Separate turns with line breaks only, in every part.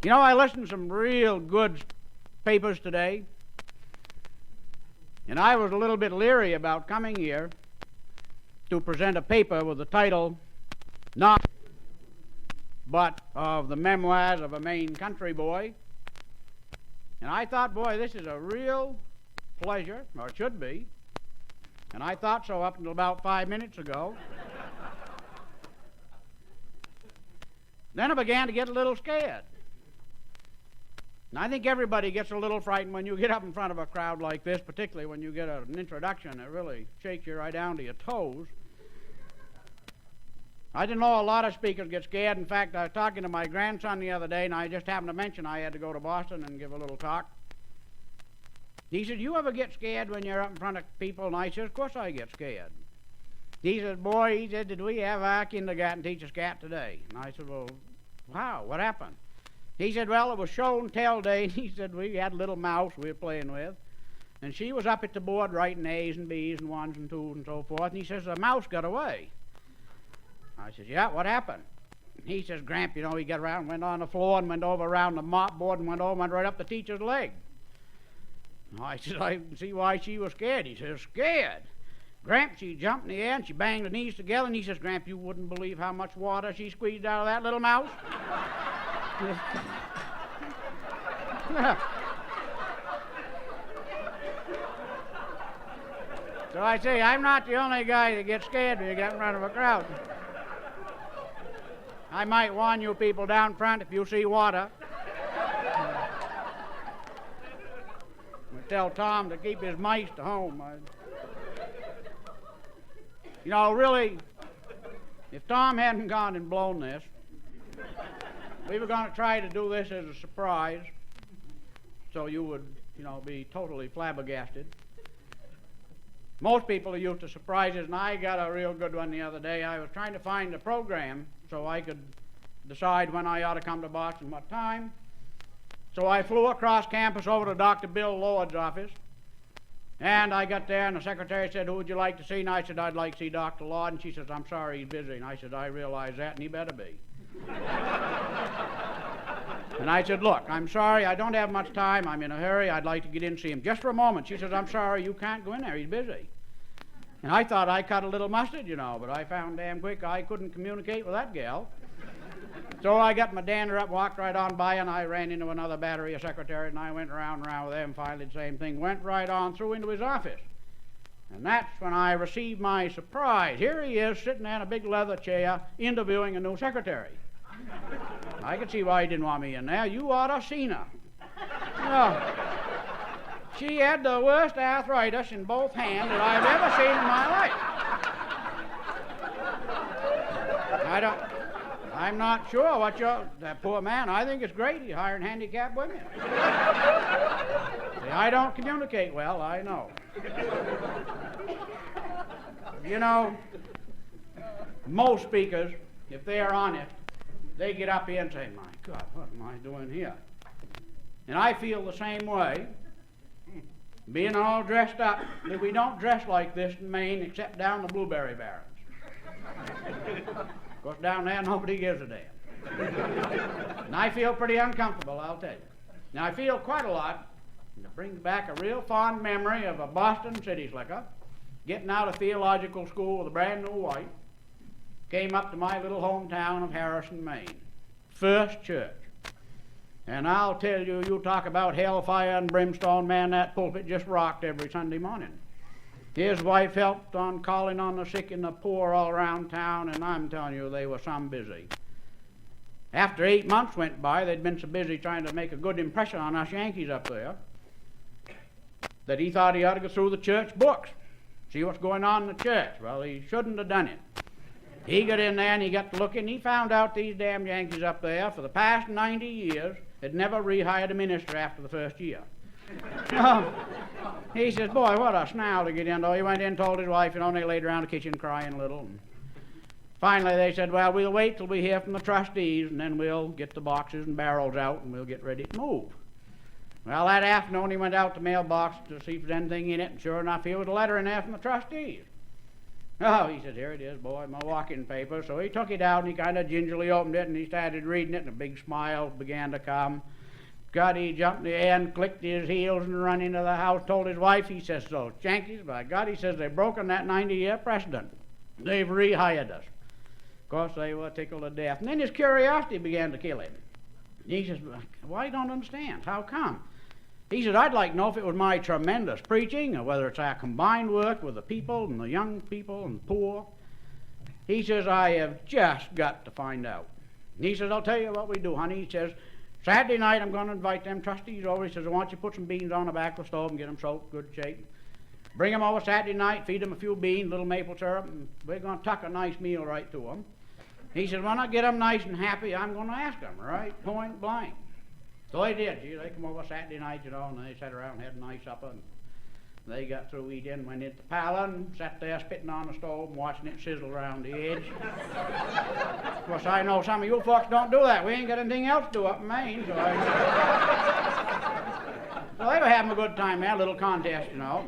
You know, I listened to some real good papers today, and I was a little bit leery about coming here to present a paper with the title, not but of the memoirs of a Maine country boy. And I thought, boy, this is a real pleasure, or it should be. And I thought so up until about 5 minutes ago. Then I began to get a little scared. And I think everybody gets a little frightened when you get up in front of a crowd like this, particularly when you get an introduction that really shakes you right down to your toes. I didn't know a lot of speakers get scared. In fact, I was talking to my grandson the other day, and I just happened to mention I had to go to Boston and give a little talk. He said, "You ever get scared when you're up in front of people?" And I said, "Of course I get scared." He said, "Boy," he said, "did we have our kindergarten teacher scat today?" And I said, "Well, how? What happened?" He said, "Well, it was show and tell day," and he said, "We had a little mouse we were playing with, and she was up at the board writing A's and B's and 1s and 2s and so forth, and he says, the mouse got away." I says, "Yeah, what happened?" He says, "Gramp, you know, he got around, went on the floor and went over around the mop board and went over and went right up the teacher's leg." I says, "I can see why she was scared." He says, "Scared? Gramp, she jumped in the air and she banged her knees together," and he says, "Gramp, you wouldn't believe how much water she squeezed out of that little mouse." So I say, I'm not the only guy that gets scared when you get in front of a crowd. I might warn you people down front if you see water. Tell Tom to keep his mice to home. You know, really, if Tom hadn't gone and blown this, we were going to try to do this as a surprise, so you would, you know, be totally flabbergasted. Most people are used to surprises, and I got a real good one the other day. I was trying to find a program so I could decide when I ought to come to Boston, what time. So I flew across campus over to Dr. Bill Lord's office, and I got there, and the secretary said, "Who would you like to see?" And I said, "I'd like to see Dr. Lord." And she says, "I'm sorry, he's busy." And I said, "I realize that, and he better be." And I said, "Look, I'm sorry, I don't have much time. I'm in a hurry. I'd like to get in and see him just for a moment." She says, "I'm sorry, you can't go in there. He's busy." And I thought I cut a little mustard, you know, but I found damn quick I couldn't communicate with that gal. So I got my dander up, walked right on by, and I ran into another battery of secretaries, and I went around and around with them, finally the same thing, went right on through into his office. And that's when I received my surprise. Here he is, sitting there in a big leather chair, interviewing a new secretary. I could see why he didn't want me in there. You ought to have seen her. Oh, she had the worst arthritis in both hands that I've ever seen in my life. I'm not sure what that poor man, I think it's great he's hiring handicapped women. See, I don't communicate well, I know. You know, most speakers, if they are honest, they get up here and say, "My God, what am I doing here?" And I feel the same way, being all dressed up, that we don't dress like this in Maine except down the blueberry barrens. Of course, down there, nobody gives a damn. And I feel pretty uncomfortable, I'll tell you. Now, I feel quite a lot, and it brings back a real fond memory of a Boston city slicker, getting out of theological school with a brand new wife, came up to my little hometown of Harrison, Maine. First church. And I'll tell you, you talk about hellfire and brimstone, man, that pulpit just rocked every Sunday morning. His wife helped on calling on the sick and the poor all around town, and I'm telling you, they were some busy. After 8 months went by, they'd been so busy trying to make a good impression on us Yankees up there that he thought he ought to go through the church books, see what's going on in the church. Well, he shouldn't have done it. He got in there and he got to looking, and he found out these damn Yankees up there for the past 90 years had never rehired a minister after the first year. He says, "Boy, what a snarl to get into." He went in and told his wife, and they laid around the kitchen crying a little. And finally they said, "Well, we'll wait till we hear from the trustees, and then we'll get the boxes and barrels out, and we'll get ready to move." Well, that afternoon he went out to the mailbox to see if there's anything in it, and sure enough, here was a letter in there from the trustees. Oh, he says, here it is, boy, my walking paper. So he took it out and he kind of gingerly opened it and he started reading it and a big smile began to come. God, he jumped in the air and clicked his heels and run into the house, told his wife, he says, so, Yankees, by God, he says, they've broken that 90-year precedent. They've rehired us. Of course, they were tickled to death. And then his curiosity began to kill him. He says, well, I don't understand. How come? He said, I'd like to know if it was my tremendous preaching or whether it's our combined work with the people and the young people and the poor. He says, I have just got to find out. And he says, I'll tell you what we do, honey. He says, Saturday night I'm going to invite them trustees over. He says, I want you to put some beans on the back of the stove and get them soaked, good shape. Bring them over Saturday night, feed them a few beans, little maple syrup, and we're going to tuck a nice meal right to them. He says, when I get them nice and happy, I'm going to ask them, right, point blank. So they did. Gee, they come over Saturday night, you know, and they sat around and had a nice supper. And they got through eating, went into the parlor and sat there spitting on the stove and watching it sizzle around the edge. Of course, I know some of you folks don't do that. We ain't got anything else to do up in Maine, so so they were having a good time there, a little contest, you know.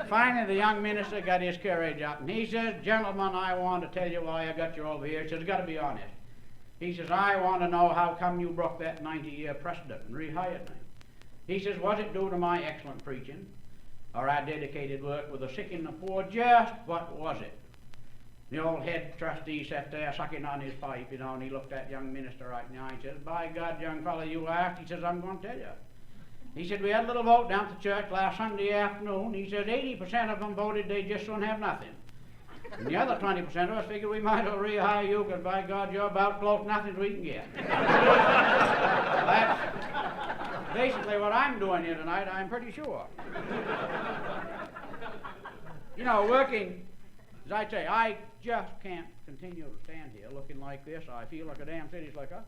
Finally, the young minister got his courage up, and he says, gentlemen, I want to tell you why I got you over here. He says, got to be honest. He says, I want to know how come you broke that 90-year precedent and rehired me. He says, was it due to my excellent preaching or our dedicated work with the sick and the poor? Just what was it? The old head trustee sat there sucking on his pipe, you know, and he looked at young minister right in the eye and says, by God, young fellow, you asked. He says, I'm going to tell you. He said, we had a little vote down at the church last Sunday afternoon. He said, 80% of them voted they just wouldn't have nothing. And the other 20% of us figured we might as well rehire you because, by God, you're about close nothing we can get. That's basically what I'm doing here tonight, I'm pretty sure. You know, working, as I say, I just can't continue to stand here looking like this. I feel like a damn city slicker.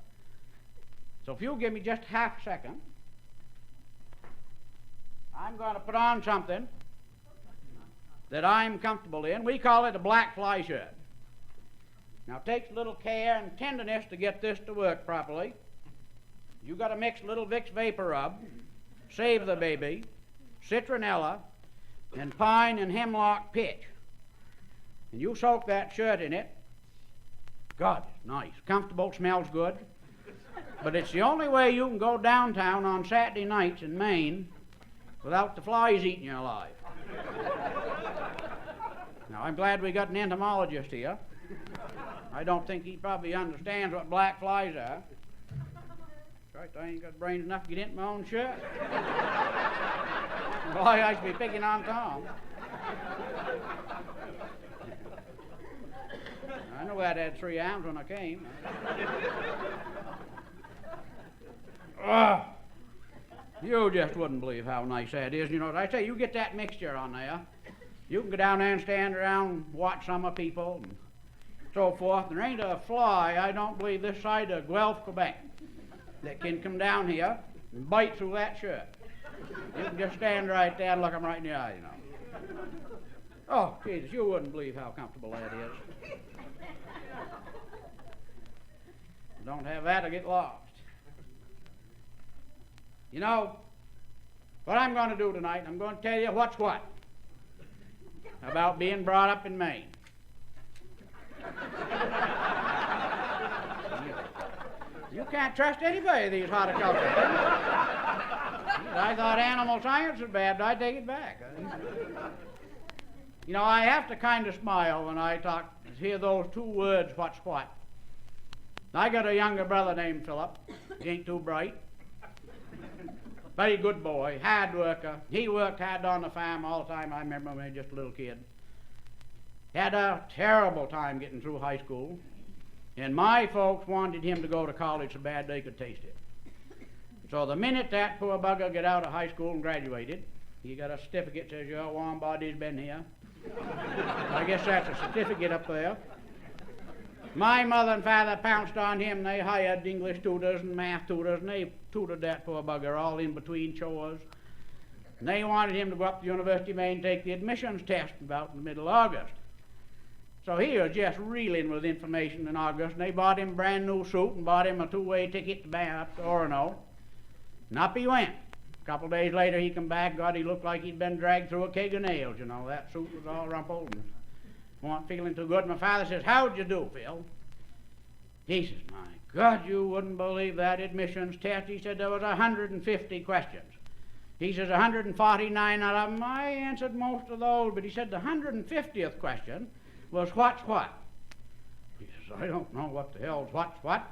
So if you'll give me just half a second, I'm going to put on something that I'm comfortable in. We call it a black fly shirt. Now it takes a little care and tenderness to get this to work properly. You got to mix a little Vicks Vapor Rub, Save the Baby, Citronella, and pine and hemlock pitch. And you soak that shirt in it. God, it's nice, comfortable, smells good. But it's the only way you can go downtown on Saturday nights in Maine without the flies eating you alive. Now, I'm glad we got an entomologist here. I don't think he probably understands what black flies are. Right, I ain't got brains enough to get into my own shirt. Boy, I should be picking on Tom. I know I'd had 3 arms when I came. You just wouldn't believe how nice that is. You know what I say? You get that mixture on there. You can go down there and stand around and watch summer people and so forth. There ain't a fly, I don't believe, this side of Guelph, Quebec, that can come down here and bite through that shirt. You can just stand right there and look them right in the eye, you know. Oh, Jesus, you wouldn't believe how comfortable that is. Don't have that or get lost. You know, what I'm going to do tonight, I'm going to tell you what's what about being brought up in Maine. You can't trust anybody these horticulture. I thought animal science was bad, but I take it back. You know, I have to kind of smile when I hear those 2 words, what's what. I got a younger brother named Philip. He ain't too bright. Very good boy, hard worker. He worked hard on the farm all the time. I remember when he was just a little kid. Had a terrible time getting through high school. And my folks wanted him to go to college so bad they could taste it. So the minute that poor bugger got out of high school and graduated, he got a certificate that says, your warm body's been here. I guess that's a certificate up there. My mother and father pounced on him. They hired English tutors and math tutors, and they tutored that poor bugger all in between chores. And they wanted him to go up to the University of Maine and take the admissions test about in the middle of August. So he was just reeling with information in August, and they bought him a brand new suit and bought him a 2-way ticket to up to Orono. And up he went. A couple of days later he come back. God, he looked like he'd been dragged through a keg of nails, you know. That suit was all rumpled. And weren't feeling too good. My father says, how'd you do, Phil? He says, my God, you wouldn't believe that admissions test. He said there was 150 questions. He says 149 out of them, I answered most of those, but he said the 150th question was what's what? He says, I don't know what the hell's what's what.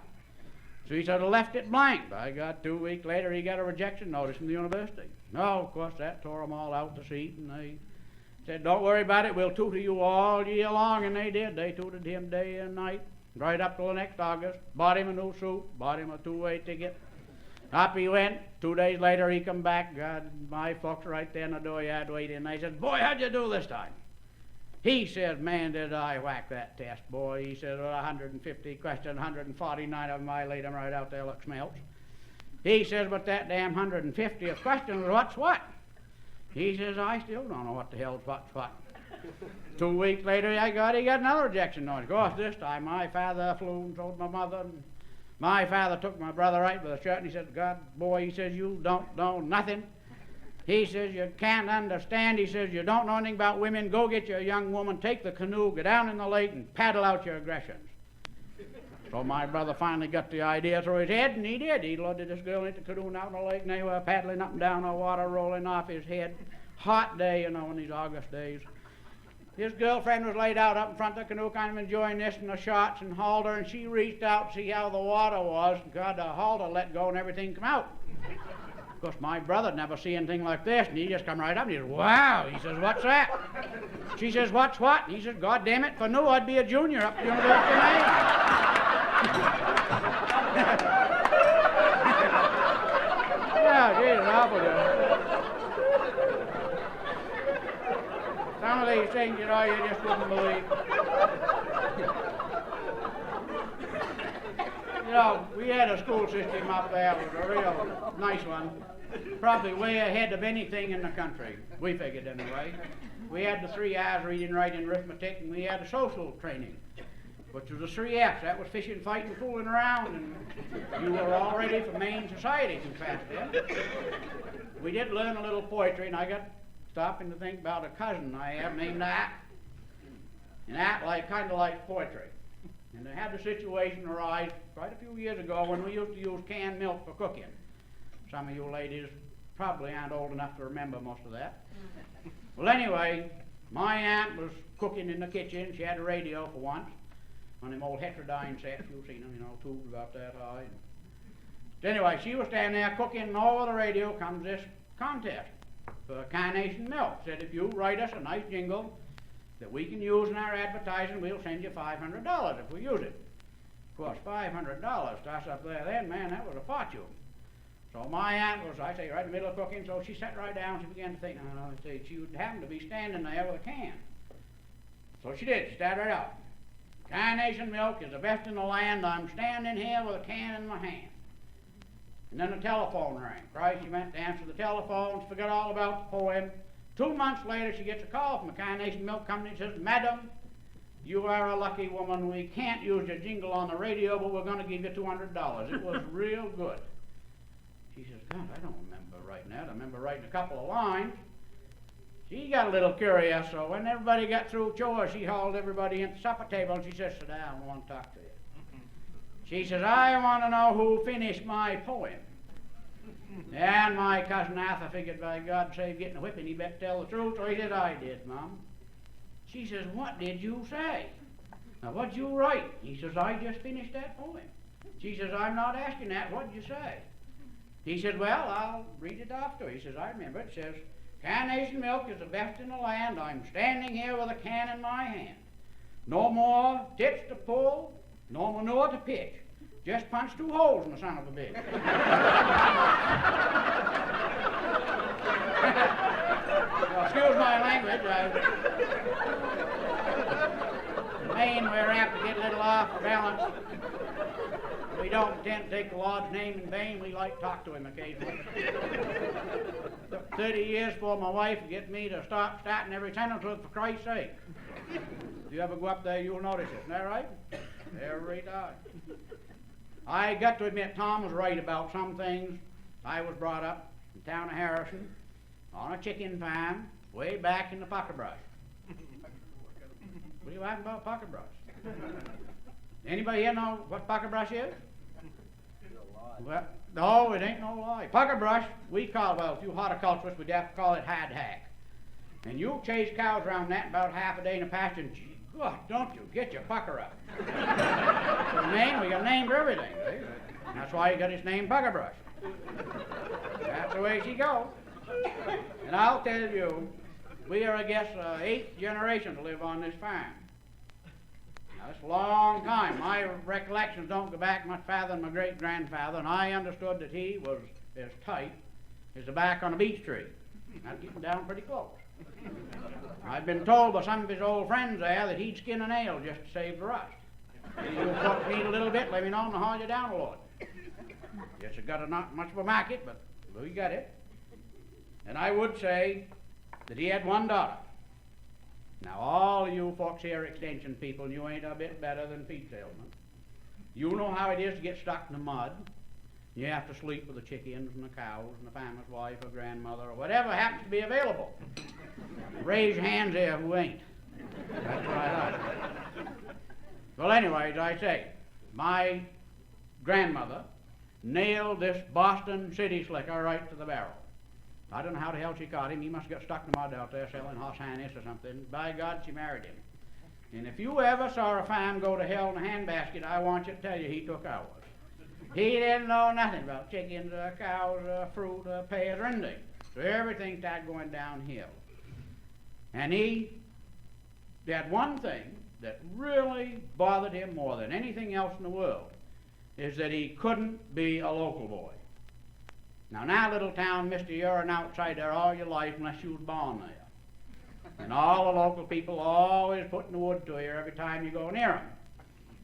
So he sort of left it blank. By God, 2 weeks later, he got a rejection notice from the university. No, of course, that tore them all out the seat, and they said, don't worry about it, we'll tutor you all year long, and they did. They tutored him day and night, right up till the next August. Bought him a new suit, bought him a two-way ticket. Up he went. 2 days later, he come back. God, my folks right there in the dooryard waiting, and they said, boy, how'd you do this time? He says, man, did I whack that test, boy. He says, well, 150 questions, 149 of them, I laid them right out there like smelts. He says, but that damn 150th question was what's what? He says, I still don't know what the hell's what's what. 2 weeks later, he got another rejection notice. Of course, this time my father flew and told my mother. And my father took my brother right by the shirt and he said, God, boy, he says, you don't know nothing. He says, you can't understand. He says, you don't know anything about women. Go get your young woman, take the canoe, go down in the lake, and paddle out your aggressions. So my brother finally got the idea through his head, and he did. He loaded this girl into the canoe out in the lake, and they were paddling up and down the water, rolling off his head. Hot day, you know, in these August days. His girlfriend was laid out up in front of the canoe, kind of enjoying this and the shots, and hauled her, and she reached out to see how the water was. God, the halter let go, and everything come out. Of course, my brother never see anything like this, and he just come right up and he says, wow. He says, what's that? She says, what's what? He says, God damn it, if I knew I'd be a junior up at the University of Maine. Yeah, geez, awful good. Some of these things, you know, you just wouldn't believe. You know, we had a school system up there, it was a real nice one. Probably way ahead of anything in the country, we figured anyway. We had the 3 I's, reading, writing, arithmetic, and we had the social training, which was the 3 F's. That was fishing, fighting, fooling around, and you were all ready for Maine society too fast then. We did learn a little poetry, and I got stopping to think about a cousin I have named At. And At kind of likes poetry. And they had the situation arise quite a few years ago when we used to use canned milk for cooking. Some of you ladies probably aren't old enough to remember most of that. Well, anyway, my aunt was cooking in the kitchen. She had a radio for once. One of them old heterodyne sets, you've seen them, you know, tubes about that high. Anyway, she was standing there cooking, and over the radio comes this contest for carnation milk. Said, if you write us a nice jingle that we can use in our advertising, we'll send you $500 if we use it. Of course, $500 to us up there then, man, that was a fortune. So my aunt was, I say, right in the middle of cooking, so she sat right down, she began to think, she would happen to be standing there with a can. So she did, she started right out. Carnation milk is the best in the land, I'm standing here with a can in my hand. And then the telephone rang. Right, she went to answer the telephone, she forgot all about the poem. 2 months later, she gets a call from the Carnation Milk Company and says, Madam, you are a lucky woman. We can't use your jingle on the radio, but we're going to give you $200. It was real good. She says, God, I don't remember writing that. I remember writing a couple of lines. She got a little curious, so when everybody got through chores, she hauled everybody into the supper table, and she says, sit down, I want to talk to you. She says, I want to know who finished my poem. And my cousin Arthur figured, by God save getting a whipping, he better tell the truth. So he said, I did, Mom. She says, what did you say? Now, what'd you write? He says, I just finished that poem. She says, I'm not asking that. What'd you say? He said, well, I'll read it off to her. He says, I remember. It says, carnation milk is the best in the land. I'm standing here with a can in my hand. No more tips to pull, no manure to pitch. Just punch 2 holes in the son of a bitch. Well, excuse my language. In Maine, we're apt to get a little off balance. We don't intend to take the Lord's name in vain. We like to talk to him occasionally. It took 30 years for my wife to get me to stop starting every sentence with, for Christ's sake. If you ever go up there, you'll notice it. Isn't that right? Every time. I got to admit, Tom was right about some things. I was brought up in the town of Harrison on a chicken farm way back in the pucker brush. What are you laughing about pucker brush? Anybody here know what pucker brush is? Well, no, it ain't no lie. Pucker brush, we call, well, if you horticulturists, we'd have to call it hide hack. And you chase cows around that about half a day in a pasture, and gee, God, don't you get your pucker up. In Maine, we got a name for everything. See? That's why he got his name, pucker brush. That's the way she goes. And I'll tell you, we are, I guess, 8th generation to live on this farm. Now, that's a long time. My recollections don't go back much farther than my great-grandfather, and I understood that he was as tight as the back on a beech tree. I'd get him down pretty close. I've been told by some of his old friends there that he'd skin a nail just to save the rust. You folks need a little bit, let me know, and I'll haul you down a lot. Yes, it got not much of a market, but we got it. And I would say that he had one daughter. Now, all of you folks here, extension people, you ain't a bit better than feed salesmen. You know how it is to get stuck in the mud. You have to sleep with the chickens and the cows and the farmer's wife or grandmother or whatever happens to be available. Raise your hands there who ain't. That's what I like. Well, anyway, as I say, my grandmother nailed this Boston city slicker right to the barrel. I don't know how the hell she caught him. He must have got stuck in the mud out there selling horse harness or something. By God, she married him. And if you ever saw a farm go to hell in a handbasket, I want you to tell you he took ours. He didn't know nothing about chickens, cows, fruit, pears, or anything. So everything started going downhill. And he had one thing that really bothered him more than anything else in the world, is that he couldn't be a local boy. Now, in our little town, mister, you're an outsider all your life unless you was born there. And all the local people always putting the wood to you every time you go near them.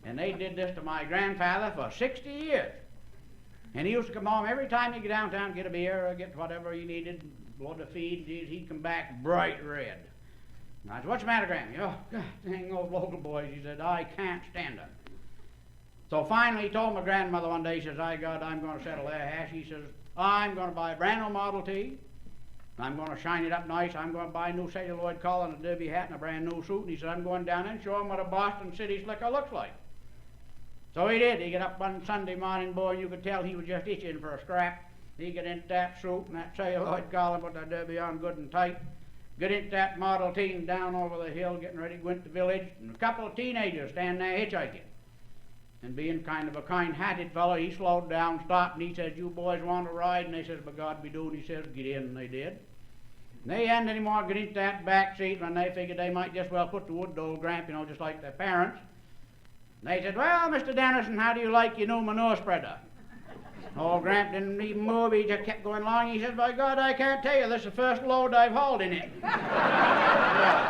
And they did this to my grandfather for 60 years. And he used to come home every time he'd get downtown, get a beer or get whatever he needed, blow the feed, he'd come back bright red. And I said, "What's the matter, Granny?" "Oh, God, dang those local boys." He said, "I can't stand them." So finally he told my grandmother one day, he says, "I'm going to settle their hash." He says, "I'm going to buy a brand new Model T. I'm going to shine it up nice. I'm going to buy a new celluloid collar and a derby hat and a brand new suit." And he said, "I'm going down there and show him what a Boston city slicker looks like." So he did. He got up one Sunday morning, boy, and you could tell he was just itching for a scrap. He got into that suit and that celluloid collar, put that derby on good and tight. Got into that Model T and down over the hill, getting ready to go into the village. And a couple of teenagers standing there hitchhiking. And being kind of a kind-hearted fellow, he slowed down, stopped, and he said, "You boys want to ride?" And they says, "By God, we do." And he says, "Get in," and they did. And they hadn't any more got into that back seat when they figured they might just well put the wood to old Gramp, just like their parents. And they said, "Well, Mr. Denison, how do you like your new manure spreader?" Old Gramp didn't even move, he just kept going along. He said, "By God, I can't tell you, this is the first load I've hauled in it." Yeah.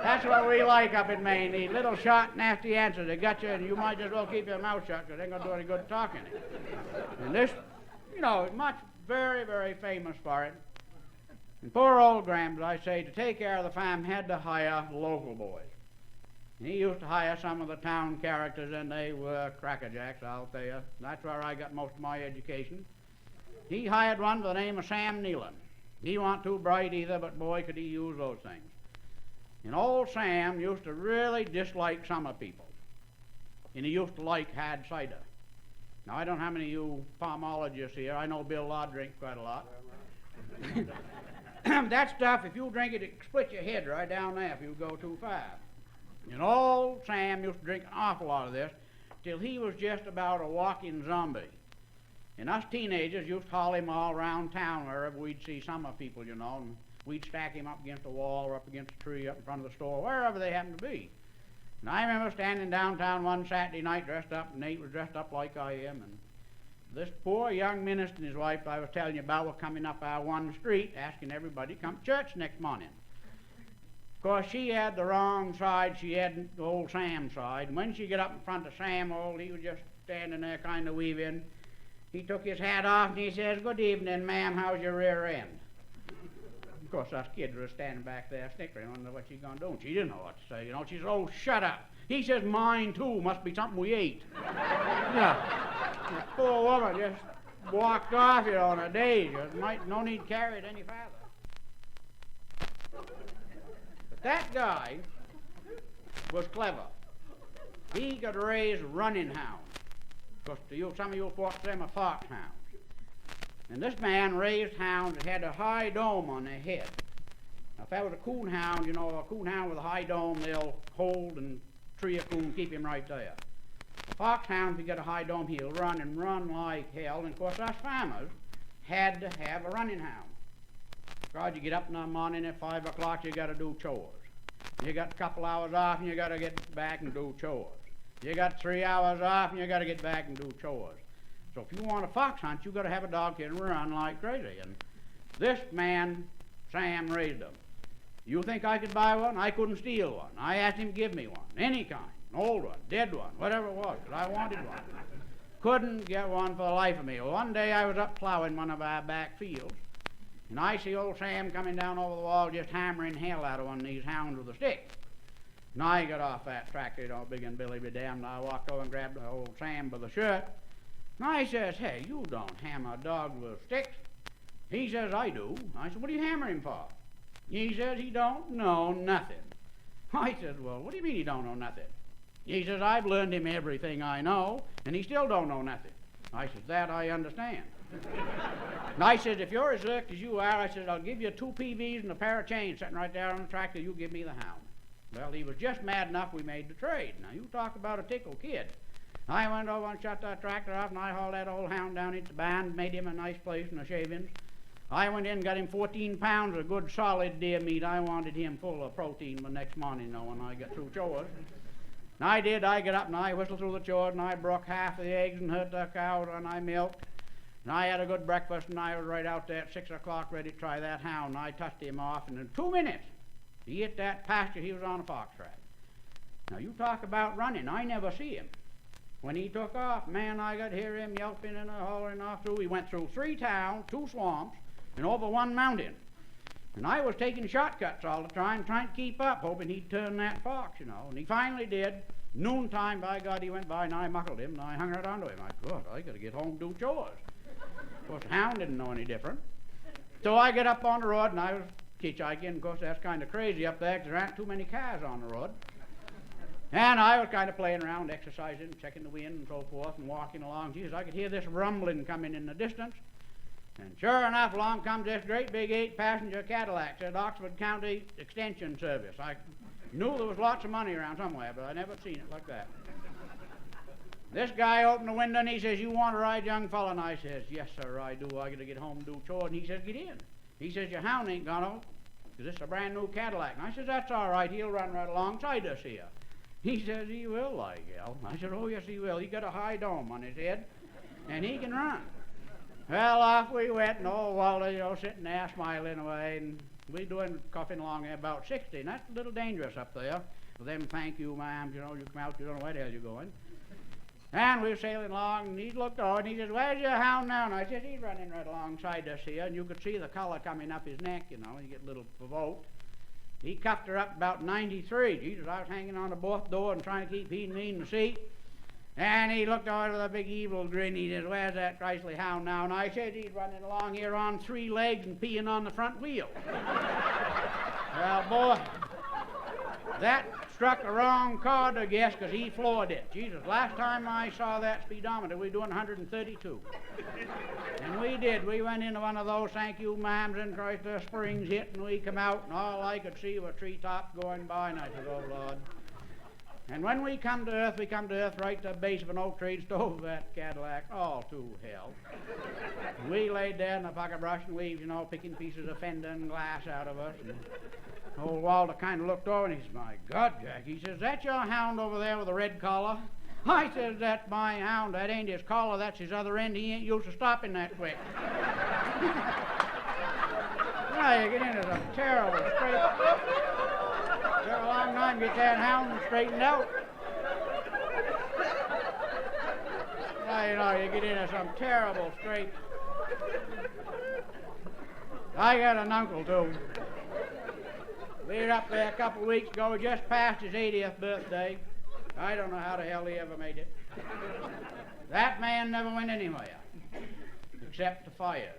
That's what we like up in Maine, these little short, nasty answers. They got you, and you might as well keep your mouth shut, because they ain't going to do any good talking. And this, much very, very famous for it. And poor old Gramps, I say, to take care of the farm, had to hire local boys. And he used to hire some of the town characters, and they were crackerjacks, I'll tell you. That's where I got most of my education. He hired one by the name of Sam Nealon. He wasn't too bright either, but boy, could he use those things. And old Sam used to really dislike summer people. And he used to like hard cider. Now, I don't know how many of you palmologists here. I know Bill Law drinks quite a lot. That stuff, if you drink it, it split your head right down there if you go too far. And old Sam used to drink an awful lot of this till he was just about a walking zombie. And us teenagers used to haul him all around town wherever we'd see summer people, and we'd stack him up against a wall or up against a tree up in front of the store, wherever they happened to be. And I remember standing downtown one Saturday night dressed up, and Nate was dressed up like I am, and this poor young minister and his wife I was telling you about were coming up our one street asking everybody to come to church next morning. Of course, she had the wrong side. She had the old Sam side. And when she got up in front of Sam, he was just standing there kind of weaving. He took his hat off and he says, "Good evening, ma'am, how's your rear end?" Of course, us kids were standing back there snickering, wondering what she's going to do. And she didn't know what to say, She says, "Oh, shut up." He says, "Mine too, must be something we ate." The poor woman just walked off, in a daze. No need to carry it any farther. That guy was clever. He could raise running hounds. Because to you, some of you folks, them are foxhounds. And this man raised hounds that had a high dome on their head. Now, if that was a coon hound, you know, a coon hound with a high dome, they'll hold and tree a coon, keep him right there. A foxhound, if you get a high dome, he'll run and run like hell. And of course, us farmers had to have a running hound. God, you get up in the morning at 5 o'clock, you got to do chores. You got a couple hours off, and you got to get back and do chores. You got 3 hours off, and you got to get back and do chores. So if you want a fox hunt, you got to have a dog that can run like crazy. And this man, Sam, raised them. You think I could buy one? I couldn't steal one. I asked him to give me one, any kind, an old one, dead one, whatever it was, because I wanted one. Couldn't get one for the life of me. Well, one day I was up plowing one of our back fields, and I see old Sam coming down over the wall just hammering hell out of one of these hounds with a stick. And I got off that tractor, you know, big and Billy be damned. I walked over and grabbed old Sam by the shirt. And I says, hey, you don't hammer a dog with sticks. He says, I do. I said, what do you hammer him for? He says, he don't know nothing. I said, well, what do you mean he don't know nothing? He says, I've learned him everything I know, and he still don't know nothing. I said, that I understand. And I said, if you're as licked as you are, I said, I'll give you 2 PVs and a pair of chains sitting right there on the tractor. You give me the hound. Well, he was just mad enough we made the trade. Now, you talk about a tickle kid. I went over and shut that tractor off, and I hauled that old hound down into the barn, made him a nice place and a shavings. I went in and got him 14 pounds of good solid deer meat. I wanted him full of protein the next morning, though, when I got through chores. And I did. I got up and I whistled through the chores, and I broke half of the eggs and herd the cows, and I milked. And I had a good breakfast, and I was right out there at 6 o'clock ready to try that hound. And I touched him off, and in 2 minutes, he hit that pasture. He was on a fox track. Now, you talk about running. I never see him. When he took off, man, I could hear him yelping and hollering off through. He went through 3 towns, 2 swamps, and over 1 mountain. And I was taking shortcuts all the time, trying to keep up, hoping he'd turn that fox, you know. And he finally did. Noontime, by God, he went by, and I muckled him, and I hung right onto him. I thought, I got to get home and do chores. Of course, the hound didn't know any different. So I get up on the road, and I was hitchhiking. Of course, that's kind of crazy up there, because there aren't too many cars on the road. And I was kind of playing around, exercising, checking the wind and so forth, and walking along. Jesus, I could hear this rumbling coming in the distance. And sure enough, along comes this great big 8-passenger Cadillac, said Oxford County Extension Service. I knew there was lots of money around somewhere, but I never seen it like that. This guy opened the window and he says, you want to ride, young fella? And I says, yes, sir, I do. I got to get home and do chores. And he says, get in. He says, your hound ain't gonna, because this is a brand new Cadillac. And I says, that's all right. He'll run right alongside us here. He says, he will, like hell. I said, oh, yes, he will. He got a high dome on his head, and he can run. Well, off we went, and old Walter, you know, sitting there smiling away, and we doing coughing along at about 60, and that's a little dangerous up there. With them thank you, ma'am, you know, you come out, you don't know where the hell you're going. And we were sailing along, and he looked over, and he says, where's your hound now? And I said, he's running right alongside us here, and you could see the collar coming up his neck, you know, you get a little provoked. He cuffed her up about 93. Jesus, I was hanging on the both door and trying to keep he and me in the seat. And he looked over with a big evil grin. He says, where's that Chrysler hound now? And I said, he's running along here on 3 legs and peeing on the front wheel. Well, boy, that struck the wrong chord, I guess, because he floored it. Jesus, last time I saw that speedometer, we were doing 132. And we did. We went into one of those thank you, ma'ams, and Chrysler Springs hit, and we come out, and all I could see were treetops going by, and I said, oh, Lord. And when we come to earth right to the base of an oak tree and stove that Cadillac all to hell. And we laid there in the pocket brush and weaves, you know, picking pieces of fender and glass out of us. And old Walter kind of looked over and he said, my God, Jack, he says, that your hound over there with the red collar? I says, that's my hound. That ain't his collar, that's his other end. He ain't used to stopping that quick. Now you get into some terrible scrape. Took a long time to get that hound straightened out. Now, you know, you get into some terrible scrape. I got an uncle, too. We were up there a couple of weeks ago, just past his 80th birthday. I don't know how the hell he ever made it. That man never went anywhere, except to fires.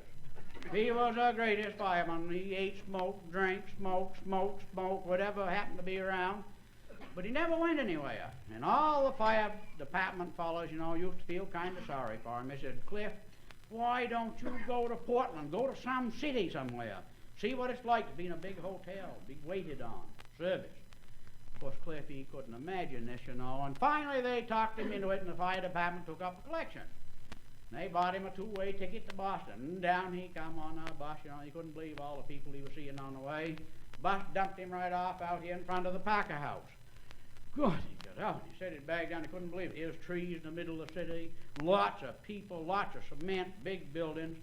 He was the greatest fireman. He ate, smoked, drank, smoked, whatever happened to be around. But he never went anywhere. And all the fire department fellows, used to feel kind of sorry for him. They said, Cliff, why don't you go to Portland? Go to some city somewhere. See what it's like to be in a big hotel, be waited on, service. Of course, Cliff, he couldn't imagine this, And finally they talked him into it, and the fire department took up a collection. And they bought him a two-way ticket to Boston. And down he come on a bus, He couldn't believe all the people he was seeing on the way. The bus dumped him right off out here in front of the Parker House. Good, he got out. He set his bag down. He couldn't believe it. Here's trees in the middle of the city, lots of people, lots of cement, big buildings.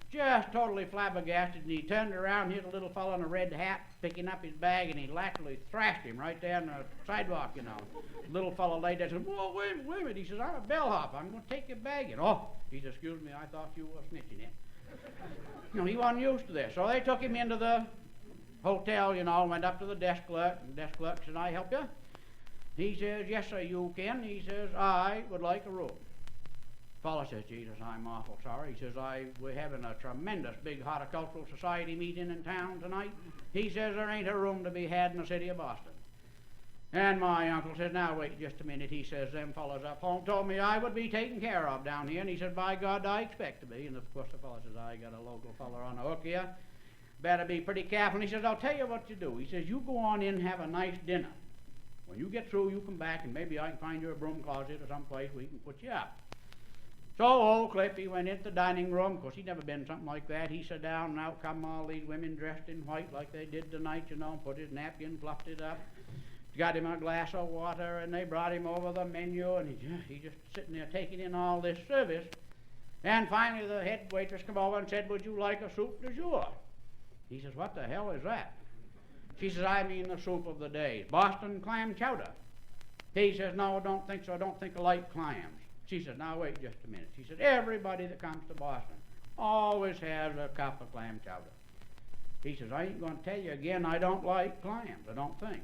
Just totally flabbergasted, and he turned around, here's a little fellow in a red hat picking up his bag, and he laterally thrashed him right there on the sidewalk, The little fellow laid there and said, whoa, wait a minute. He says, I'm a bellhop. I'm going to take your bag. Oh, he said, excuse me, I thought you were snitching it. He wasn't used to this. So they took him into the hotel, went up to the desk clerk, and the desk clerk said, I help you? He says, yes, sir, you can. He says, I would like a room. Fellow says, Jesus, I'm awful sorry. He says, we're having a tremendous big horticultural society meeting in town tonight. He says, there ain't a room to be had in the city of Boston. And my uncle says, now wait just a minute. He says, them fellows up home told me I would be taken care of down here. And he said, by God, I expect to be. And of course the fellow says, I got a local fellow on the hook here. Better be pretty careful. And he says, I'll tell you what you do. He says, you go on in and have a nice dinner. When you get through, you come back, and maybe I can find you a broom closet or someplace where we can put you up. So old Cliff, he went into the dining room. Of course, he'd never been something like that. He sat down, and out come all these women dressed in white like they did tonight, put his napkin, fluffed it up, got him a glass of water, and they brought him over the menu, and he just sitting there taking in all this service. And finally the head waitress come over and said, would you like a soup du jour? He says, what the hell is that? She says, I mean the soup of the day, Boston clam chowder. He says, no, don't think so. I don't think I like clams. She said, now wait just a minute. She said, everybody that comes to Boston always has a cup of clam chowder. He says, I ain't going to tell you again, I don't like clams, I don't think.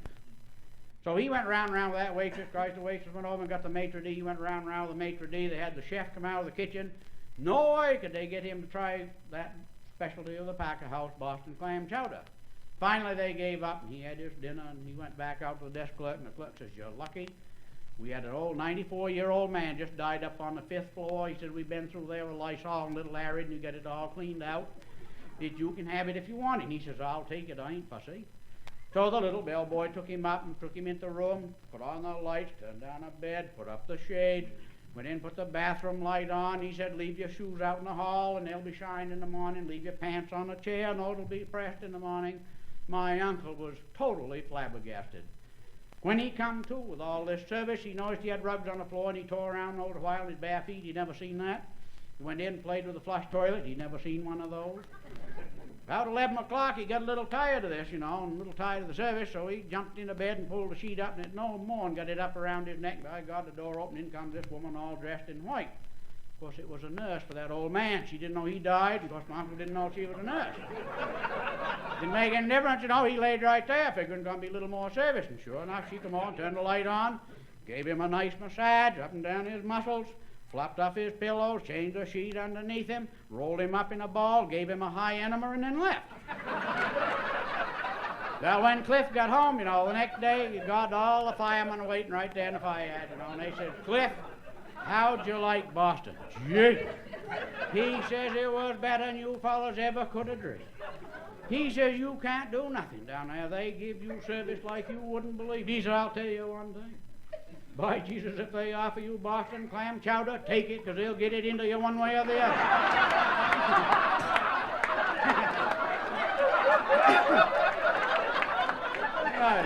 So he went round with that waitress. Christ, the waitress went over and got the maitre d'. He went round with the maitre d'. They had the chef come out of the kitchen. No way could they get him to try that specialty of the Parker House, Boston clam chowder. Finally, they gave up, and he had his dinner, and he went back out to the desk clerk, and the clerk says, you're lucky. We had an old 94-year-old man just died up on the 5th floor. He said, we've been through there with Lysol and little arid, and you get it all cleaned out. You can have it if you want it. And he says, I'll take it, I ain't fussy. So the little bellboy took him up and took him into the room, put on the lights, turned down a bed, put up the shades, went in, put the bathroom light on. He said, leave your shoes out in the hall, and they'll be shined in the morning. Leave your pants on a chair, and it'll be pressed in the morning. My uncle was totally flabbergasted. When he come to with all this service, he noticed he had rugs on the floor, and he tore around all the while in his bare feet. He'd never seen that. He went in and played with the flush toilet. He'd never seen one of those. About 11 o'clock, he got a little tired of this, and a little tired of the service, so he jumped into bed and pulled the sheet up, and it no more and got it up around his neck. By God, the door opened, in comes this woman all dressed in white. Of course, it was a nurse for that old man. She didn't know he died, and of course, my uncle didn't know she was a nurse. Didn't make any difference, he laid right there, figuring going to be a little more service, and sure enough, she come on, turned the light on, gave him a nice massage up and down his muscles, flopped off his pillows, changed the sheet underneath him, rolled him up in a ball, gave him a high enema, and then left. Well, when Cliff got home, the next day, he got all the firemen waiting right there in the fire hat, and they said, Cliff, how'd you like Boston? Gee. He says it was better than you fellas ever could have dreamed. He says you can't do nothing down there. They give you service like you wouldn't believe. He said, I'll tell you one thing. By Jesus, if they offer you Boston clam chowder, take it, because they'll get it into you one way or the other. Right.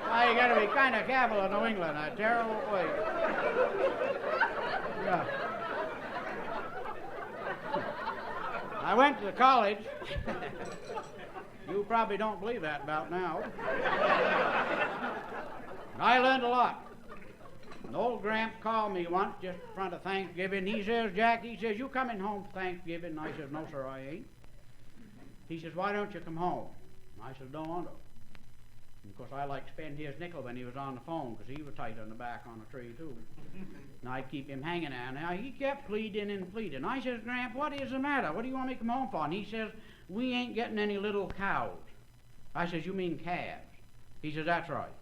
Now you got to be kind of careful in New England, a terrible place. Yeah. I went to the college. You probably don't believe that about now. I learned a lot. An old Gramp called me once just in front of Thanksgiving. He says, Jack, he says, you coming home for Thanksgiving? And I says, no, sir, I ain't. He says, why don't you come home? And I says, don't want to. And of course, I like to spend his nickel when he was on the phone, because he was tight on the back on a tree, too. And I'd keep him hanging there. Now, he kept pleading and pleading. I says, Gramp, what is the matter? What do you want me to come home for? And he says, we ain't getting any little cows. I says, you mean calves? He says, that's right.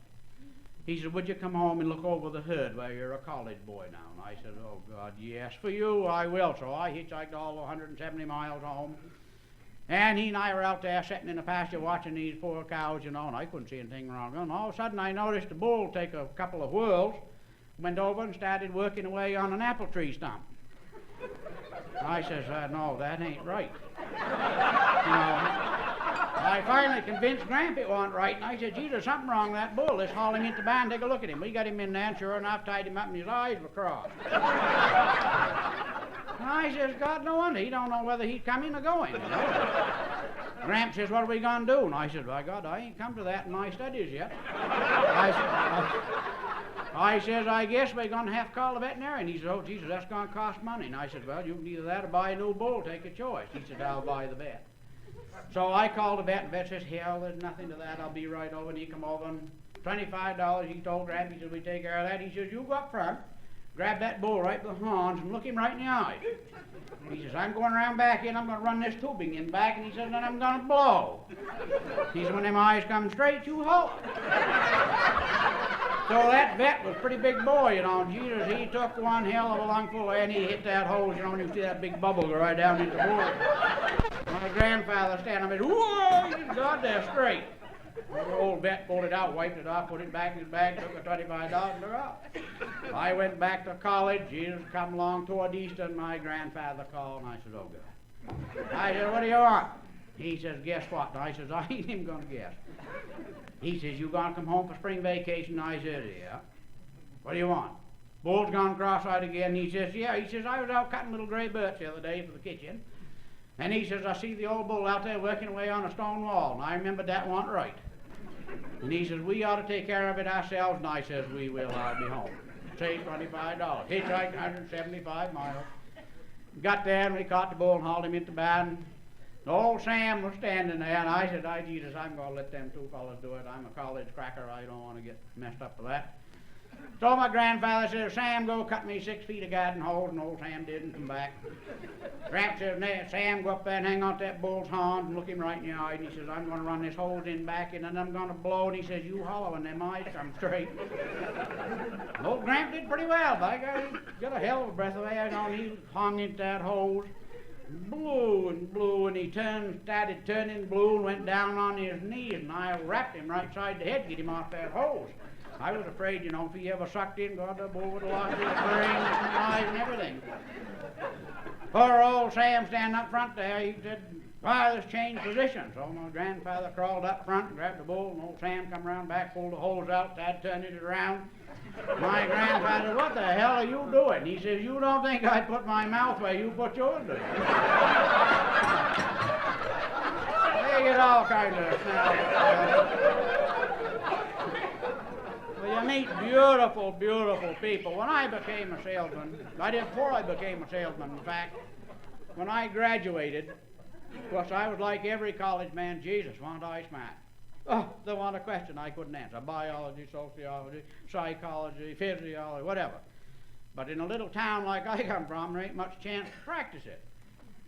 He said, would you come home and look over the herd where you're a college boy now? And I said, oh, God, yes, for you, I will. So I hitchhiked all 170 miles home. And he and I were out there sitting in the pasture watching these poor cows, you know, and I couldn't see anything wrong. And all of a sudden I noticed a bull take a couple of whirls, went over and started working away on an apple tree stump. I says, no, that ain't right. You know, I finally convinced Gramp it wasn't right, and I said, gee, there's something wrong with that bull. Let's haul him into barn and take a look at him. We got him in there, and sure enough, tied him up, and his eyes were crossed. And I says, God, no wonder. He don't know whether he's coming or going. You know? Gramp says, what are we going to do? And I said, by God, I ain't come to that in my studies yet. I says, I guess we're going to have to call the veterinarian. He says, oh, Jesus, that's going to cost money. And I said, well, you can either that or buy a new bull. Take a choice. He said, I'll buy the vet. So I called the vet, and the vet says, hell, there's nothing to that. I'll be right over. And he come over, and $25, he told Gramp, he said, we take care of that. He says, you go up front, grab that bull right by the horns, and look him right in the eyes. He says, I'm going around back here, and I'm going to run this tubing in back, and he says, then I'm going to blow. He said, when them eyes come straight, you hold. So that vet was a pretty big boy, you know. Jesus, he took one hell of a lungful, and he hit that hose, you know, and you see that big bubble go right down into the board. My grandfather standing up and said, whoa, he said, God, they're straight. The old vet pulled it out, wiped it off, put it back in his bag, took the $25 and took off. I went back to college. Jesus come along toward Easter, and my grandfather called, and I said, oh, God. I said, what do you want? He says, guess what? And I says, I ain't even going to guess. He says, you going to come home for spring vacation? And I said, yeah. What do you want? Bull's gone cross-eyed again. He says, yeah. He says, I was out cutting little gray birch the other day for the kitchen. And he says, I see the old bull out there working away on a stone wall. And I remembered that wasn't right. And he says, we ought to take care of it ourselves. And I says, we will. I'll be home. Saved $25. Hitchhiked 175 miles. Got there, and we caught the bull and hauled him into barn. Old Sam was standing there, and I said, Jesus, I'm going to let them two fellas do it. I'm a college cracker. I don't want to get messed up with that. So my grandfather said, Sam, go cut me 6 feet of garden hose, and old Sam didn't come back. Gramp says, Sam, go up there and hang on to that bull's horn and look him right in the eye. And he says, I'm going to run this hose in back, and then I'm going to blow. And he says, you hollow when them eyes come straight. Old Gramp did pretty well. By God, he got a hell of a breath of air, you know, and he hung into that hose. Blew, and he started turning blue and went down on his knees, and I wrapped him right side the head to get him off that hose. I was afraid, you know, if he ever sucked in, God, the bull would have lost his brains and eyes and everything. Poor old Sam standing up front there, he said, why, let's change positions. So my grandfather crawled up front and grabbed the bull, and old Sam come around back, pulled the hose out, started turning it around. My grandfather said, what the hell are you doing? He says, you don't think I put my mouth where you put yours in. They get all kinds of snap. Well, you meet beautiful, beautiful people. When I became a salesman, before I became a salesman, in fact, when I graduated, of course, I was like every college man, Jesus, wasn't I smart? Oh, there wasn't a question I couldn't answer. Biology, sociology, psychology, physiology, whatever. But in a little town like I come from, there ain't much chance to practice it.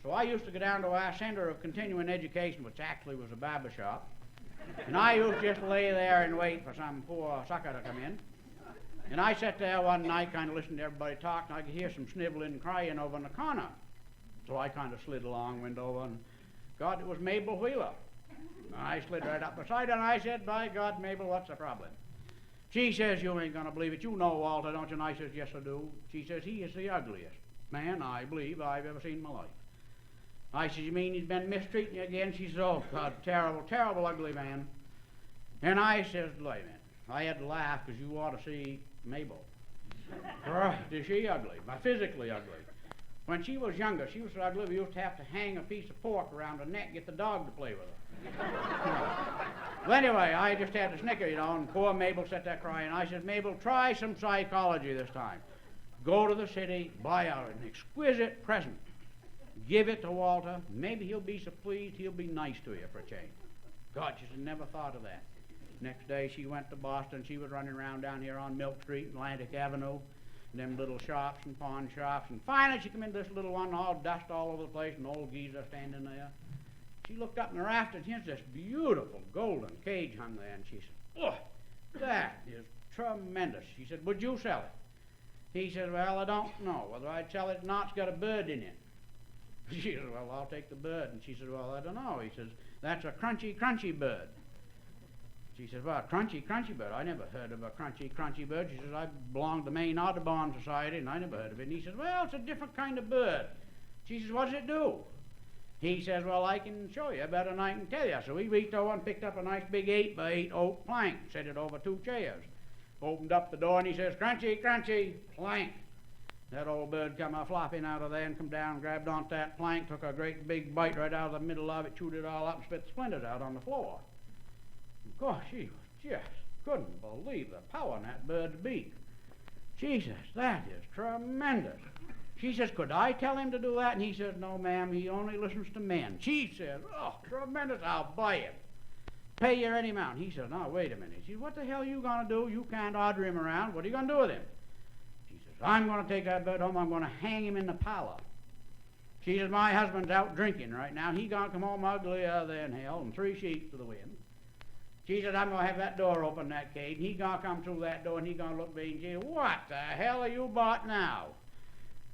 So I used to go down to our Center of Continuing Education, which actually was a barber shop. And I used to just lay there and wait for some poor sucker to come in. And I sat there one night, kind of listening to everybody talk, and I could hear some sniveling and crying over in the corner. So I kind of slid along, went over, and God, it was Mabel Wheeler. I slid right up beside her, and I said, by God, Mabel, what's the problem? She says, you ain't going to believe it. You know Walter, don't you? And I says, yes, I do. She says, he is the ugliest man I believe I've ever seen in my life. I says, you mean he's been mistreating you again? She says, oh, God, terrible, terrible, ugly man. And I says, wait a minute. I had to laugh because you ought to see Mabel. Right, is she ugly? Physically ugly. When she was younger, she was so ugly, we used to have to hang a piece of pork around her neck, get the dog to play with her. Well, anyway, I just had to snicker, you know, and poor Mabel sat there crying. I said, Mabel, try some psychology this time. Go to the city, buy out an exquisite present. Give it to Walter. Maybe he'll be so pleased he'll be nice to you for a change. God, she said, never thought of that. Next day she went to Boston. She was running around down here on Milk Street, Atlantic Avenue, them little shops and pawn shops. And finally she come into this little one, all dust all over the place, and old geezer standing there. She looked up in the rafters, and here's this beautiful golden cage hung there, and she said, "Oh, that is tremendous." She said, "Would you sell it?" He said, "Well, I don't know whether I'd sell it or not. It's got a bird in it." She said, "Well, I'll take the bird." And she said, "Well, I don't know." He says, "That's a crunchy, crunchy bird." She says, "Well, a crunchy, crunchy bird. I never heard of a crunchy, crunchy bird." She says, "I belong to the Maine Audubon Society, and I never heard of it." And he says, "Well, it's a different kind of bird." She says, "What does it do?" He says, "Well, I can show you better than I can tell you." So he reached over and picked up a nice big 8x8 oak plank, set it over 2 chairs, opened up the door, and he says, "Crunchy, crunchy, plank." That old bird come a flopping out of there and come down, grabbed onto that plank, took a great big bite right out of the middle of it, chewed it all up, and spit the splinters out on the floor. Of course, she just couldn't believe the power in that bird's beak. She says, "That is tremendous." She says, "Could I tell him to do that?" And he says, "No, ma'am, he only listens to men." She says, "Oh, tremendous, I'll buy it. Pay you any amount." He says, "Now, wait a minute." She says, "What the hell are you going to do? You can't order him around. What are you going to do with him?" She says, "I'm going to take that bird home. I'm going to hang him in the parlor." She says, "My husband's out drinking right now. He's going to come home uglier than hell and 3 sheets to the wind." She said, "I'm going to have that door open, that cage, and he's going to come through that door, and he's going to look at me and say, 'What the hell are you bought now?'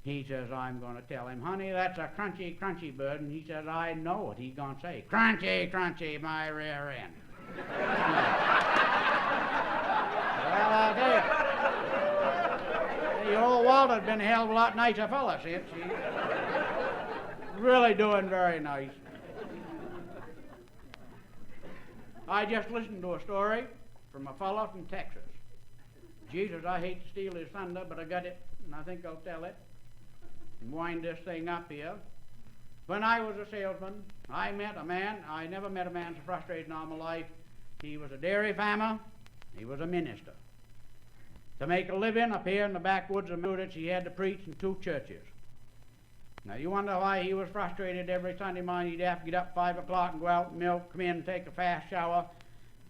He says, 'I'm going to tell him, honey, that's a crunchy, crunchy bird.' And he says, 'I know what he's going to say. Crunchy, crunchy, my rear end.'" Well, I'll tell you, the old Walter's been a hell of a lot nicer fella since. He's really doing very nice. I just listened to a story from a fellow from Texas. Jesus, I hate to steal his thunder, but I got it, and I think I'll tell it and wind this thing up here. When I was a salesman, I met a man. I never met a man so frustrated in all my life. He was a dairy farmer. He was a minister. To make a living up here in the backwoods of Massachusetts, he had to preach in 2 churches. Now, you wonder why he was frustrated every Sunday morning. He'd have to get up 5 o'clock and go out and milk, come in, take a fast shower,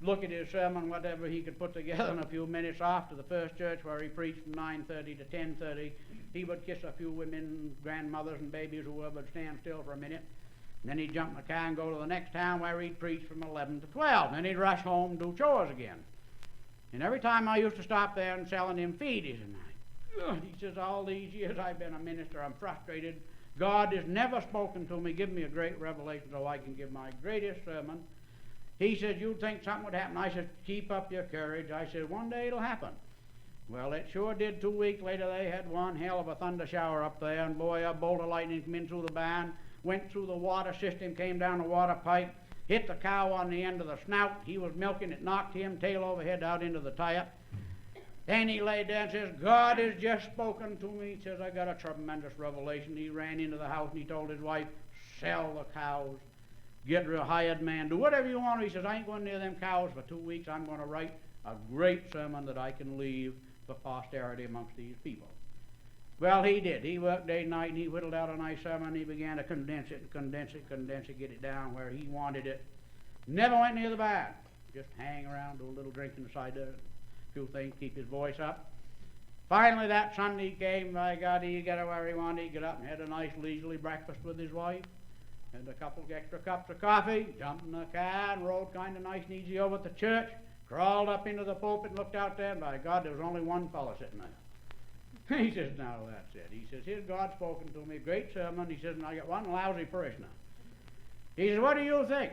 look at his sermon, whatever he could put together in a few minutes. Off to the first church where he preached from 9:30 to 10:30. He would kiss a few women, grandmothers and babies who would stand still for a minute. And then he'd jump in the car and go to the next town where he'd preach from 11 to 12. And then he'd rush home and do chores again. And every time I used to stop there and selling him feed, he says, "All these years I've been a minister, I'm frustrated. God has never spoken to me, give me a great revelation so I can give my greatest sermon." He said, "You'd think something would happen." I said, "Keep up your courage." I said, "One day it'll happen." Well, it sure did. 2 weeks later, they had one hell of a thunder shower up there, and boy, a bolt of lightning came in through the barn, went through the water system, came down the water pipe, hit the cow on the end of the snout. He was milking it, knocked him tail over head out into the tire. Then he laid there and says, "God has just spoken to me." He says, "I got a tremendous revelation." He ran into the house and he told his wife, "Sell the cows, get a hired man, do whatever you want." He says, "I ain't going near them cows for 2 weeks. I'm going to write a great sermon that I can leave for posterity amongst these people." Well, he did. He worked day and night, and he whittled out a nice sermon, and he began to condense it, get it down where he wanted it. Never went near the barn. Just hang around, do a little drinking aside there, a few things, keep his voice up. Finally, that Sunday came. By God, he got where he wanted. He got up and had a nice leisurely breakfast with his wife, had a couple of extra cups of coffee, jumped in the car and rode kind of nice and easy over to church, crawled up into the pulpit and looked out there, and by God, there was only one fellow sitting there. He says, "Now that's it." He says, "Here's God spoken to me, great sermon." He says, "And I got one lousy parishioner." He says, "What do you think?"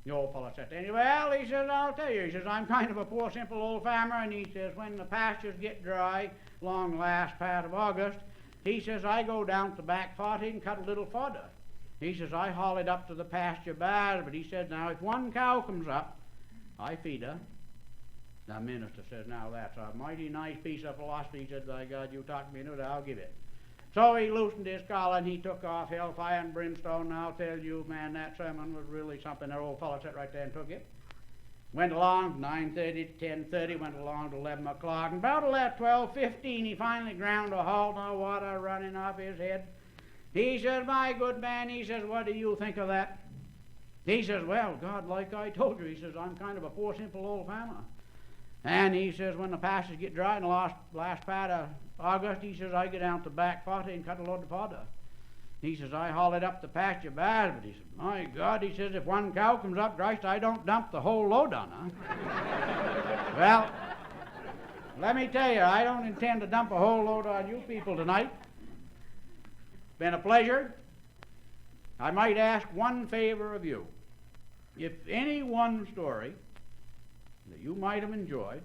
The old fellow said to him, "Well," he says, "I'll tell you." He says, "I'm kind of a poor, simple old farmer," and he says, "When the pastures get dry, along last part of August," he says, "I go down to the back 40 and cut a little fodder." He says, "I haul it up to the pasture bars," but he said, "Now, if one cow comes up, I feed her." The minister says, "Now that's a mighty nice piece of philosophy." He said, "By God, you talk me into it, I'll give it." So he loosened his collar and he took off hellfire and brimstone. And I'll tell you, man, that sermon was really something. That old fellow sat right there and took it. Went along 9:30 to 10:30, went along to 11 o'clock. And about 12:15, he finally ground to a halt, no water running off his head. He says, "My good man," he says, "what do you think of that?" He says, well, God, like I told you, he says, I'm kind of a poor, simple old farmer. And he says, when the pastures get dry in the last part of August, he says, I get down to the back potty and cut a load of fodder. He says, I haul it up the pasture bad, but he says, my God, he says, if one cow comes up dry, I don't dump the whole load on her. Well, let me tell you, I don't intend to dump a whole load on you people tonight. It's been a pleasure. I might ask one favor of you. If any one story that you might have enjoyed,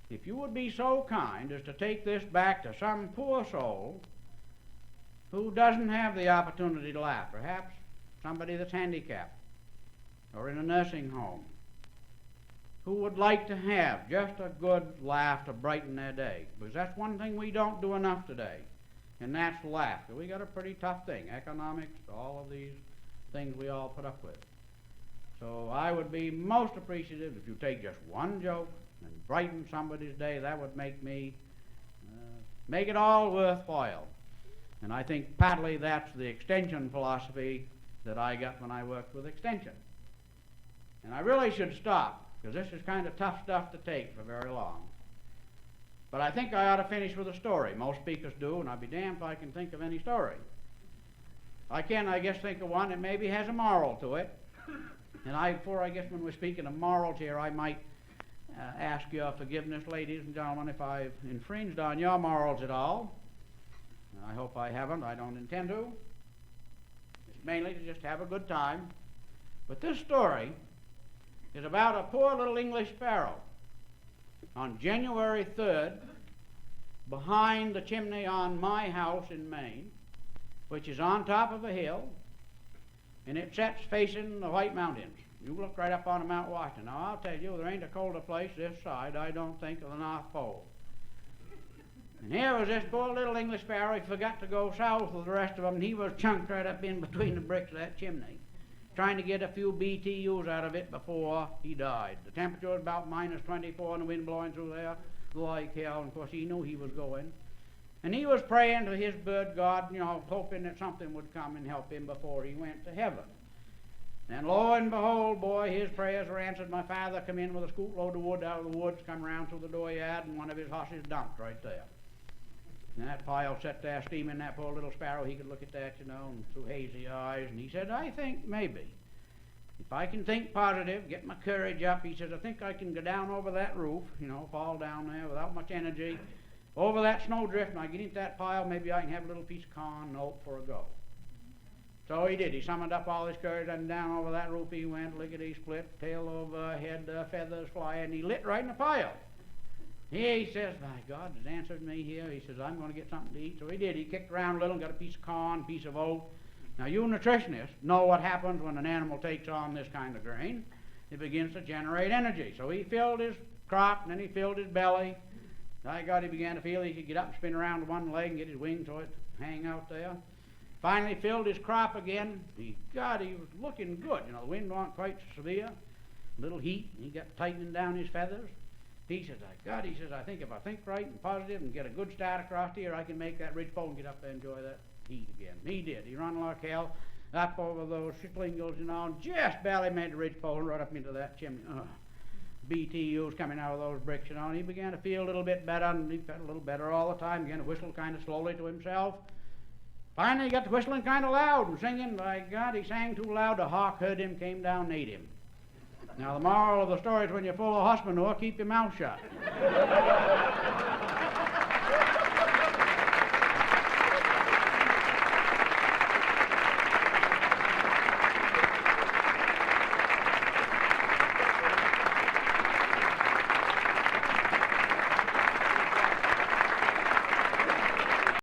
if you would be so kind as to take this back to some poor soul who doesn't have the opportunity to laugh, perhaps somebody that's handicapped or in a nursing home, who would like to have just a good laugh to brighten their day. Because that's one thing we don't do enough today, and that's laughter. We got a pretty tough thing, economics, all of these things we all put up with. So I would be most appreciative if you take just one joke and brighten somebody's day. That would make me, make it all worthwhile. And I think partly that's the extension philosophy that I got when I worked with extension. And I really should stop, because this is kind of tough stuff to take for very long. But I think I ought to finish with a story. Most speakers do, and I'll be damned if I can think of any story. I can, I guess, think of one that maybe has a moral to it. And before I guess when we're speaking of morals here, I might ask your forgiveness, ladies and gentlemen, if I've infringed on your morals at all. I hope I haven't. I don't intend to. It's mainly to just have a good time. But this story is about a poor little English sparrow. On January 3rd, behind the chimney on my house in Maine, which is on top of a hill, and it sets facing the White Mountains. You look right up on the Mount Washington. Now, I'll tell you, there ain't a colder place this side, I don't think, of the North Pole. And here was this poor little English sparrow. He forgot to go south with the rest of them, and he was chunked right up in between the bricks of that chimney, trying to get a few BTUs out of it before he died. The temperature was about minus 24 and the wind blowing through there like hell, and of course he knew he was going. And he was praying to his bird God, hoping that something would come and help him before he went to heaven. And lo and behold, boy, his prayers were answered. My father come in with a scoop load of wood out of the woods, come around through the dooryard, and one of his horses dumped right there. And that pile sat there steaming. That poor little sparrow, he could look at that, and through hazy eyes, and he said, I think maybe, if I can think positive, get my courage up, he says, I think I can go down over that roof, fall down there without much energy, over that snowdrift, and I get into that pile, maybe I can have a little piece of corn and hope for a go. So he did. He summoned up all his courage, and down over that roof he went, lickety-split, tail over head, feathers flying, and he lit right in the pile. He says, my God has answered me here. He says, I'm going to get something to eat. So he did. He kicked around a little and got a piece of corn, piece of oat. Now, you nutritionists know what happens when an animal takes on this kind of grain. It begins to generate energy. So he filled his crop, and then he filled his belly. By God, he began to feel he could get up and spin around with one leg and get his wings so it hang out there. Finally filled his crop again. He was looking good. The wind wasn't quite severe. A little heat, and he got tightening down his feathers. He says, I think if I think right and positive and get a good start across here, I can make that ridgepole and get up there and enjoy that heat again. He did. He run like hell up over those shingles, and just barely made the ridgepole and right up into that chimney. BTUs coming out of those bricks, and he began to feel a little bit better, and he felt a little better all the time, began to whistle kind of slowly to himself. Finally, he got to whistling kind of loud and singing. By God, he sang too loud, the hawk heard him, came down and ate him. Now, the moral of the story is when you're full of horse manure, keep your mouth shut.